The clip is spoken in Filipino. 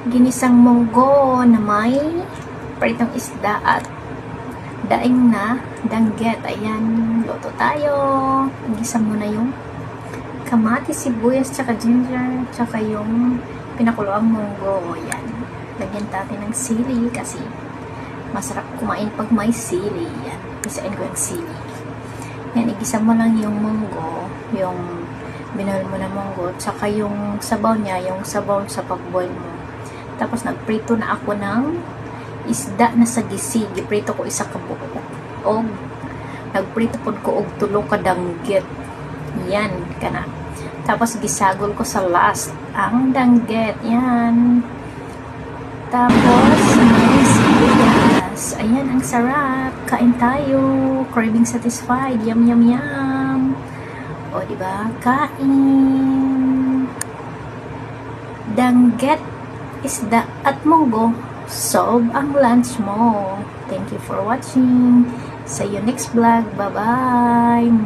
ginisang munggo na may pritong isda at daing na danggit. Ayan, luto tayo. Igisa mo na yung kamatis, sibuyas, tsaka ginger, tsaka yung pinakuloang munggo. Ayan, lagyan natin ng sili kasi masarap kumain pag may sili. Yan, isain ko yung sili. Yan, igisa mo lang yung munggo, yung binahal mo na munggo, tsaka yung sabaw niya, yung sabaw sa pag-boil mo. Tapos nagprito na ako ng isda na sa gisi. Giprito ko isa ka buo. O nagprito pod ko og tulo ka danggit. Yan, kana. Tapos gisagol ko sa last ang danggit. Yan. Tapos may sibuyas. Ayan, ang sarap. Kain tayo. Craving satisfied. Yum, yum, yum. O, diba? Kain. Danggit, isda at munggo. Solve ang lunch mo. Thank you for watching. See you next vlog. Bye-bye.